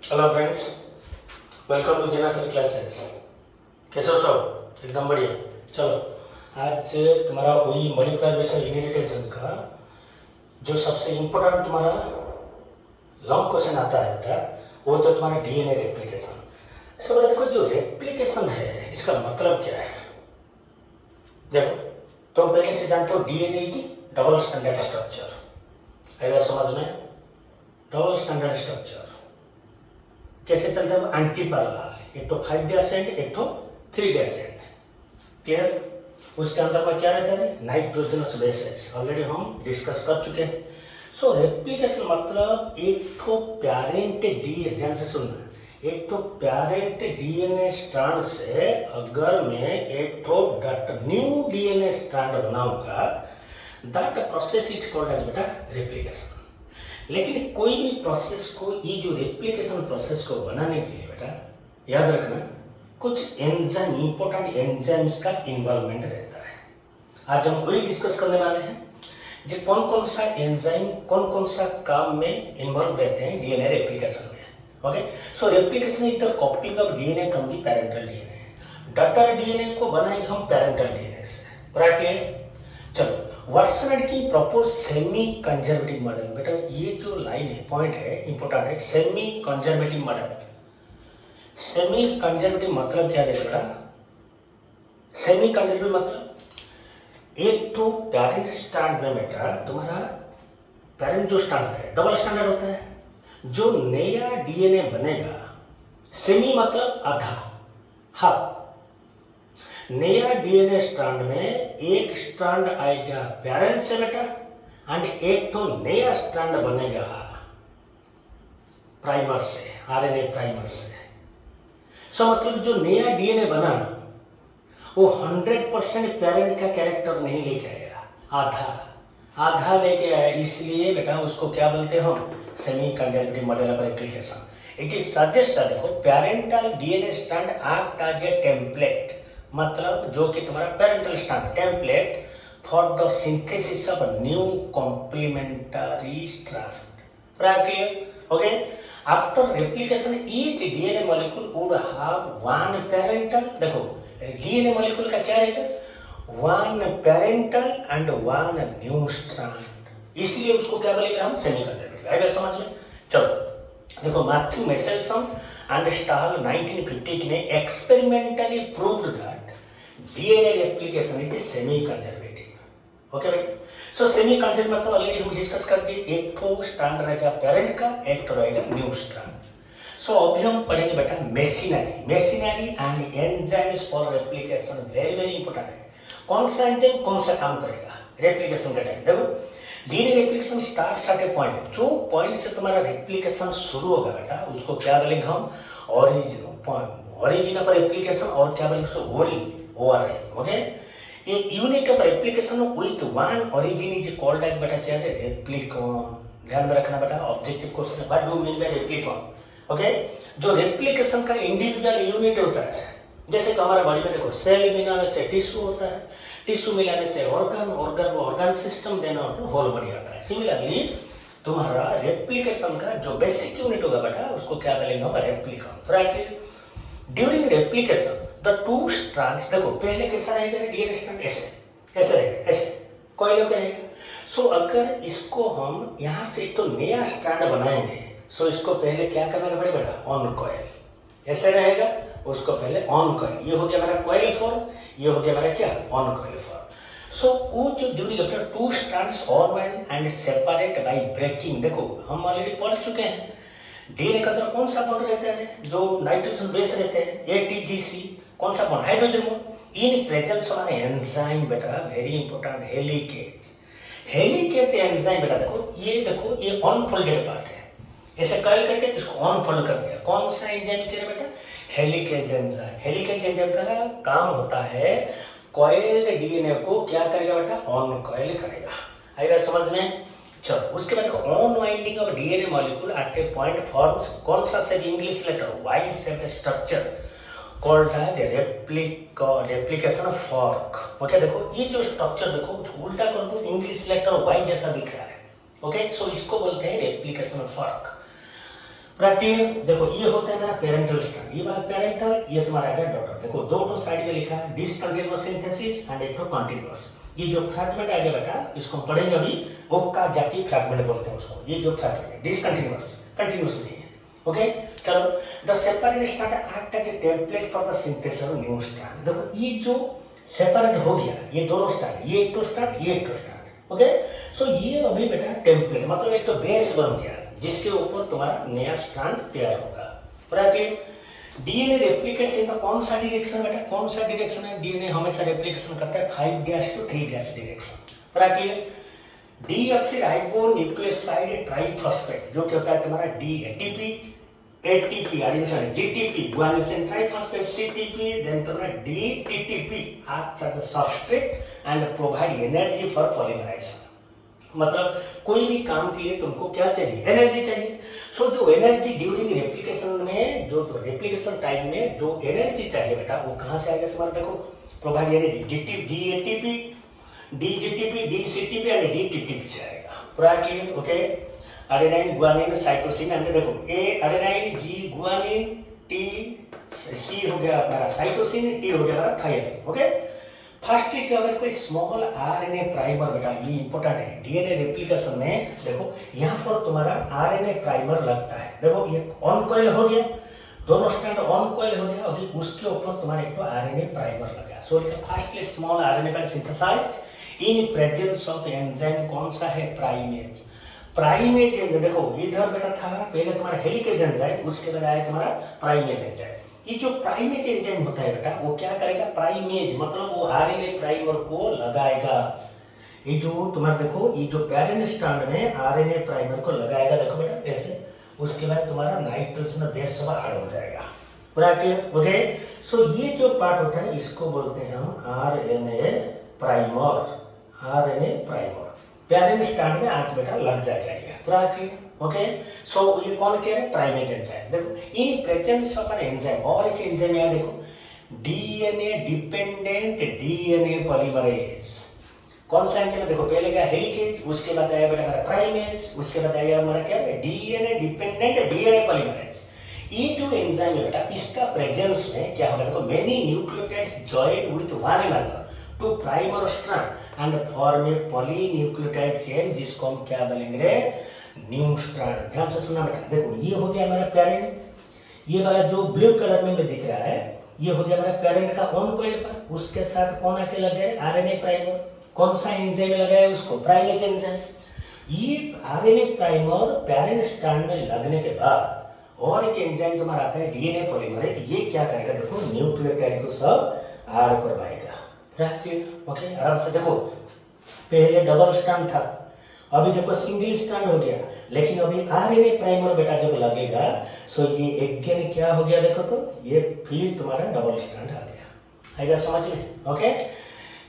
Hello friends, welcome to जेनासर classes. कैसे हो सब? एकदम बढ़िया। चलो, आज तुम्हारा वही मॉलिक्यूलर बेसल इनहेरिटेंस का जो सबसे इम्पोर्टेंट तुम्हारा लॉन्ग क्वेश्चन आता है बेटा, वो तो तुम्हारा डीएनए रेप्लिकेशन। सब बेटा देखो, जो रेप्लिकेशन है इसका मतलब क्या है? देखो, तुम पहले से जानते हो DNA is double standard structure. आएगा समझ में? डबल स्टैंडर्ड स्ट्रक्चर कैसे चलता है? एंटी पैरेलल, एक तो 5 डी एसिड, एक तो 3 डी एसिड। क्लियर? उसके अंदर में क्या रहता है? नाइट्रोजनस बेसेस, ऑलरेडी हम डिस्कस कर चुके हैं। सो रेप्लिकेशन मतलब एक तो पैरेंट डी, ध्यान से सुनना, एक तो पैरेंट डीएनए स्ट्रैंड से अगर मैं एक तो न्यू डीएनए स्ट्रैंड बनाऊंगा, that process is called as बेटा रेप्लिकेशन। लेकिन कोई भी प्रोसेस को, ये जो रेप्लिकेशन प्रोसेस को बनाने के लिए बेटा याद रखना, कुछ एंजाइम, इंपॉर्टेंट एंजाइम्स का इन्वॉल्वमेंट रहता है। आज हम वही डिस्कस करने वाले हैं जो कौन कौन सा एंजाइम कौन कौन सा काम में इन्वॉल्व रहते हैं डीएनए रेप्लिकेशन में। Okay, so replication is the कॉपिंग of DNA from the parental DNA. Daughter DNA को बनाएंगे हम पैरेंटल डीएनए से। राइट? क्लियर? चलो, वाटसन की प्रपोज सेमी कंजर्वेटिव मॉडल। बेटा ये जो लाइन है, पॉइंट है, इंपॉर्टेंट है, semi conservative model. Semi conservative मतलब क्या है बेटा? सेमी कंजर्वेटिव मतलब एक तो पैरेंट स्टैंड में बेटा तुम्हारा पैरेंट जो स्टैंड है, डबल स्टैंडर्ड होता है। जो नया डीएनए बनेगा, सेमी मतलब आधा, हाफ। नया डीएनए स्ट्रैंड में एक स्ट्रैंड आएगा पैरेंट से बेटा, एंड एक तो नया स्ट्रैंड बनेगा प्राइमर से, आरएनए प्राइमर से। सो मतलब जो नया डीएनए बना वो 100% पैरेंट का कैरेक्टर नहीं लेके आएगा, आधा आधा लेके आया। इसलिए बेटा उसको क्या बोलते हैं हम? Semi conservative model of replication. It is suggest, देखो, parental DNA strand act as a template, मतलब जो कि तुम्हारा parental strand template for the synthesis of new complementary strand. Clear? Okay, after replication each DNA molecule would have one parental, देखो DNA molecule का क्या रहेगा? One parental and one new strand. इसलिए उसको क्या बोलेंगे हम? Semi conservative. आएगा समझ में? चलो देखो, मैथ्यू मेसेल्सन and Stahl 1950 ने experimentally proved that DNA replication is semi-conservative. Okay बेटा? सो सेमी कंजर्वेटिव मतलब ऑलरेडी हम डिस्कस कर दिए, एक तो स्ट्रैंड रहेगा पेरेंट का, एक तो रहेगा न्यू स्ट्रैंड। सो अभी हम पढ़ेंगे बेटा machinery and enzymes for replication. Very very important है। कौन सा एंजाइम कौन सा काम करेगा रेप्लिकेशन के टाइम? देखो, DNA replication starts at a point, जो पॉइंट से तुम्हारा रेप्लिकेशन शुरू होगा बेटा उसको क्या बोलेंगे हम? ओरिजिन ऑफ रेप्लिकेशन, और क्या बोलेंगे उसको? ORN. Okay, a unit of replication with one origin is called as बेटा क्या है? रेप्लिकॉन। ध्यान में रखना बेटा, ऑब्जेक्टिव क्वेश्चन है, what do mean by replicon? Okay, जो रेप्लिकेशन का इंडिविजुअल यूनिट होता है, जैसे कि हमारे बॉडी में देखो, सेल मिलाने से टिश्यू होता है, टिश्यू मिलाने से organ system, then whole body आता है। सिमिलरली तुम्हारा रेप्लिकेशन का जो बेसिक यूनिट होगा बेटा उसको क्या बोलेंगे? Replicon. Right? During replication the two strands, देखो पहले कैसा रहेगा डीएनए स्ट्रैंड? ऐसे रहेगा, ऐसे कॉइल होकर रहेगा। सो अगर इसको हम यहाँ से तो नया स्ट्रैंड बनाएंगे, सो इसको पहले क्या करना पड़ेगा? On coil. ऐसे रहेगा, उसको पहले ऑन कॉइल। ये हो गया हमारा कॉइल फॉर्म, ये हो गया हमारा क्या? On coil form. सो वो जो during after two strands orbit and separate by breaking, देखो हम ऑलरेडी पढ़ चुके हैं डीएनए के अंदर कौन सा बॉन्ड रहता है? जो नाइट्रोजन बेस रहते हैं, एटीजीसी। कौन सा bond? Hydrogen bond. In presence of enzyme बेटा, very important, helicase. Helicase enzyme बेटा देखो ये अनफोल्डेड पार्ट है, ऐसे कर्ल करके इसको अनफोल्ड कर दिया। कौन सा एंजाइम कह रहे बेटा? Helicase enzyme. हेलिकेज एंजाइम का काम होता है कॉइल्ड डीएनए को क्या करेगा बेटा? ऑन कॉइल करेगा। आएगा समझ में? चलो, उसके बाद on winding of DNA molecule at a point forms कौन सा से? English letter Y shaped structure called as replication fork. Okay, देखो ये जो स्ट्रक्चर देखो उल्टा कर दो, इंग्लिश लेटर वाई जैसा दिख रहा है। ओके, सो इसको बोलते हैं रेप्लिकेशन फॉर्क। क्लियर। देखो ये होता है मेरा पेरेंटल स्ट्रैंड, ये वाला पेरेंटल, ये तुम्हारा क्या डॉटर। देखो दो साइड में लिखा है डिसकंटीन्यूअस सिंथेसिस एंड एक तो कंटीन्यूअस। ये जो फ्रैगमेंट आ गया बेटा इसको पढ़ेंगे अभी, ओकाजाकी फ्रैगमेंट बोलते हैं उसको। ये जो फ्रैगमेंट है डिसकंटीन्यूअस, कंटीन्यूअस नहीं है। ओके चलो, the separate strand act as a template for the synthesis of new strand. देखो ये जो सेपरेट हो गया, ये दोनों स्ट्रैंड, ये एक तो स्ट्रैंड, ये एक तो स्ट्रैंड। ओके सो ये अभी बेटा टेम्पलेट मतलब एक तो बेस बन गया जिसके ऊपर तुम्हारा नया स्ट्रैंड तैयार होगा। क्लियर। डीएनए रेप्लिकेट्स इन कौन सा डायरेक्शन बेटा, कौन सा डायरेक्शन है? डीएनए हमेशा रेप्लिकेशन करता है 5' to 3' direction. Clear. Deoxyribonucleoside triphosphate जो क्या होता है तुम्हारा dATP, ATP addition, GTP guanosine triphosphate, CTP, then तुम्हारा dTTP acts as a substrate and provide energy for polymerisation. मतलब कोई भी काम के लिए तुमको क्या चाहिए? एनर्जी चाहिए। सो जो एनर्जी ड्यूरिंग रेप्लिकेशन में, जो रेप्लिकेशन टाइम में जो एनर्जी चाहिए बेटा वो कहाँ से आएगा तुम्हारा? देखो प्रोवाइड एनर्जी डीएटीपी, डीजीटीपी, डीसीटीपी एंड डीटीटीपी से आएगा। पूरा clear. Okay adenine guanine cytosine and देखो ए एडेनाइन, जी गुआनिन, टी सी हो गया अपना साइटोसिन, टी हो गया थायमिन। ओके फर्स्ट क्या होगा? कोई स्मॉल आरएनए प्राइमर बेटा, ये इंपॉर्टेंट है डीएनए रेप्लिकेशन में। देखो यहाँ पर तुम्हारा आरएनए प्राइमर लगता है। देखो ये ऑन कॉइल हो गया, दोनों स्ट्रैंड ऑन कॉइल हो गया, अभी उसके ऊपर तुम्हारे एक तो आरएनए प्राइमर लगा। So firstly small RNA primer synthesized in presence of enzyme. कौन सा है? प्राइमेज। प्राइमेज देखो इधर बेटा था पहले तुम्हारा हेलिकेज एंजाइम, उसके बाद आया तुम्हारा प्राइमेज एंजाइम। ये जो प्राइमेज एंजाइम होता है बेटा वो क्या करेगा? प्राइमेज मतलब वो आरएनए प्राइमर को लगाएगा। ये जो तुम्हारा देखो ये जो पेरेंट स्ट्रैंड में आरएनए प्राइमर को लगाएगा, देखो बेटा ऐसे, उसके बाद तुम्हारा नाइट्रोजन बेस सब ऐड हो जाएगा। पूरा क्लियर। ओके सो ये जो पार्ट होता है इसको बोलते हैं हम RNA primer. RNA primer parent strand में आके बेटा लग जाएगा। पूरा क्लियर। ओके सो ये कौन कह रहे हैं? Primase enzyme. देखो in presence of an enzyme, और एक एंजाइम है देखो डीएनए डिपेंडेंट डीएनए पॉलीमरेज। कौन सा एंजाइम है? देखो पहले क्या हेलिकेज, उसके बाद आया बेटा हमारा प्राइमेज, उसके बाद आया हमारा क्या है? DNA dependent DNA polymerase. ये जो एंजाइम है बेटा इसका प्रेजेंस में क्या होगा? देखो many nucleotides join with one another to primer strand and form a polynucleotide chain, जिसको हम क्या बोलेंगे? New strand. ध्यान से सुनना बेटा। देखो ये हो गया हमारा पेरेंट, ये वाला जो ब्लू कलर में दिख रहा है ये हो गया हमारा पेरेंट का ऑन कॉइल पर, उसके साथ कौन आके लग गया? RNA primer. कौन सा एंजाइम लगाया उसको? Primase enzyme. ये आरएनए प्राइमर पेरेंट स्ट्रैंड में लगने के बाद और एक एंजाइम तुम्हारा आता है डीएनए पॉलीमरेज। ये क्या करेगा? देखो न्यूक्लियोटाइड को सब ऐड करवाएगा। ओके आराम से देखो, पहले डबल स्ट्रैंड था, अभी देखो सिंगल स्ट्रैंड हो गया, लेकिन अभी आरएनए प्राइमर बेटा जब लगेगा सो ये अगेन क्या हो गया? देखो तो ये फिर तुम्हारा डबल स्ट्रैंड आ गया। आएगा समझ में? Okay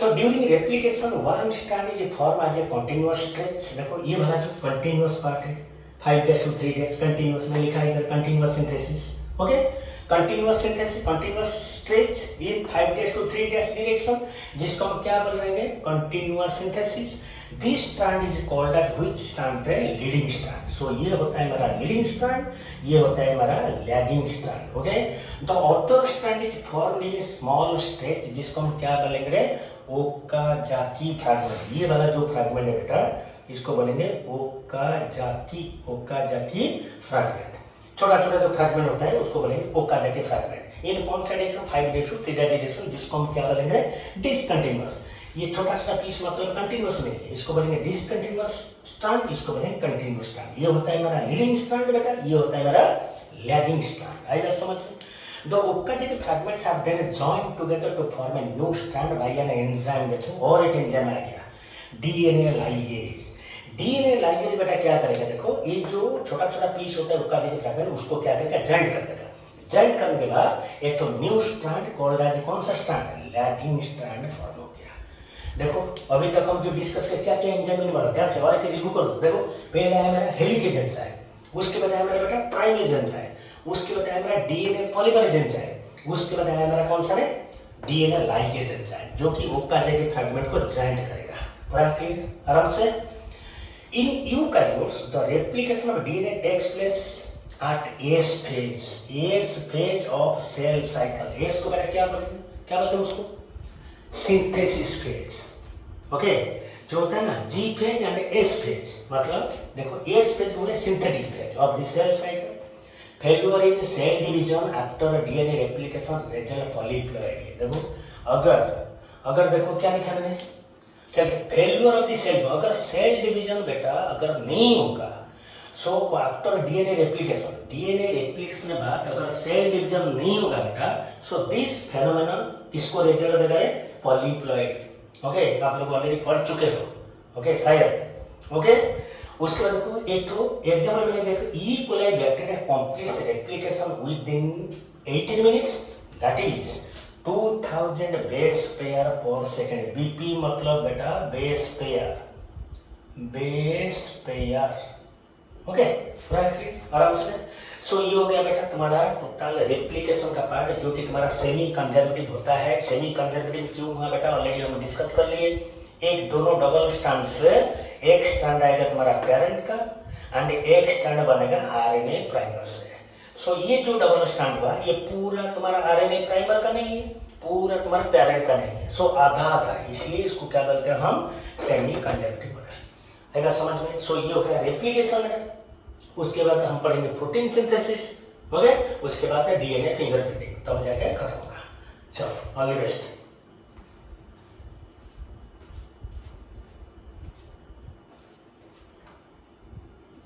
so during replication one strand is form as a continuous stretch. देखो ये वाला जो कंटिन्यूअस पार्ट है 5' to 3' कंटिन्यूअस में लिखा है इधर continuous synthesis. Okay continuous synthesis, continuous stretch in 5' to 3' direction, जिसको हम क्या बोल रहे हैं? Continuous synthesis. This strand is called as which strand है? Leading strand. सो ये होता है हमारा लीडिंग स्ट्रैंड, ये होता है हमारा lagging strand. Okay the outer strand is formed in small stretch, जिसको हम क्या बोलेंगे? Okazaki fragment. ये वाला जो फ्रैगमेंट है बेटा इसको बोलेंगे ओकाजाकी। ओकाजाकी फ्रैगमेंट, छोटा छोटा जो फ्रैगमेंट होता है उसको बोलेंगे ओकाजाकी फ्रैगमेंट। इन कौन सा डायरेक्शन? 5' to 3' डायरेक्शन, जिसको हम क्या बोलेंगे? डिसकंटिन्यूअस। ये छोटा छोटा पीस मतलब कंटिन्यूअस नहीं है, इसको बोलेंगे डिसकंटिन्यूअस स्ट्रैंड, इसको बोलेंगे कंटिन्यूअस स्ट्रैंड। ये होता है हमारा लीडिंग स्ट्रैंड बेटा, ये होता है हमारा लैगिंग स्ट्रैंड। आइए समझ में? The Okazaki fragments are then joined together to form a new strand by an enzyme। देखो और एक एंजाइम आ गया डीएनए लाइगेज। डीएनए लाइगेज बेटा क्या करेगा? देखो ये जो छोटा छोटा पीस होता है ओकाजाकी फ्रैगमेंट उसको क्या करेगा? जॉइंट कर देगा। जॉइंट करने के बाद एक तो न्यू स्ट्रैंड कॉल्ड एज कौन सा स्ट्रैंड? लैगिंग स्ट्रैंड फॉर्म हो गया। देखो अभी तक हम जो डिस्कस किया क्या क्या एंजाइम में बढ़ा, ध्यान से और एक रिव्यू कर दो। देखो पहले आया मेरा हेलिकेज एंजाइम, उसके बाद आया मेरा बेटा प्राइमेज एंजाइम, उसके बाद आया मेरा डीएनए पॉलीमरेज एंजाइम, उसके बाद आया मेरा कौन सा है? डीएनए लाइगेज एंजाइम, जो कि ओकाजाकी फ्रैगमेंट को जॉइंट करेगा। पूरा क्लियर? आराम से। In eukaryotes the replication of DNA takes place at S phase of cell cycle. S को बेटा क्या बोलते हैं उसको? Synthesis phase. ओके, जो होता है ना G phase and S phase, मतलब देखो S फेज को बोले synthetic phase of the cell cycle. Failure in cell division after DNA replication result polyploidy. देखो अगर देखो क्या लिखा मैंने, cell failure of the cell, अगर सेल डिवीजन बेटा अगर नहीं होगा, सो आफ्टर डीएनए रेप्लिकेशन के बाद अगर सेल डिवीजन नहीं होगा बेटा, सो दिस फेनोमेनन किसको रिजल्ट देगा? पॉलीप्लॉइडी. ओके, आप लोग ऑलरेडी पढ़ चुके हो. ओके, शायद. ओके, उसके बाद देखो एक तो एग्जाम्पल में देखो, E coli bacteria completes replication with in 18 minutes, that is 2000 base pair पर सेकंड. बीपी मतलब बेटा बेस पेयर. ओके, आराम से. सो ये हो गया बेटा तुम्हारा टोटल रेप्लिकेशन का पार्ट, जो कि तुम्हारा सेमी कंजर्वेटिव होता है. सेमी कंजर्वेटिव क्यों हुआ बेटा, ऑलरेडी हम डिस्कस कर लिए. एक दोनों डबल स्ट्रैंड से एक स्ट्रैंड आएगा तुम्हारा पेरेंट का एंड एक स्ट्रैंड बनेगा आरएनए प्राइमर से. सो ये जो डबल स्ट्रैंड हुआ ये पूरा तुम्हारा आरएनए प्राइमर का नहीं है, पूरा तुम्हारा पेरेंट का नहीं है. सो आधा आधा, इसलिए इसको क्या बोलते हैं हम? सेमी कंजर्वेटिव बोलते हैं. समझ में? सो ये हो गया रेप्लिकेशन है. उसके बाद हम पढ़ेंगे प्रोटीन सिंथेसिस. ओके, उसके बाद है डीएनए फिंगरप्रिंटिंग, तब जाके खत्म होगा. चलो, ऑल द बेस्ट.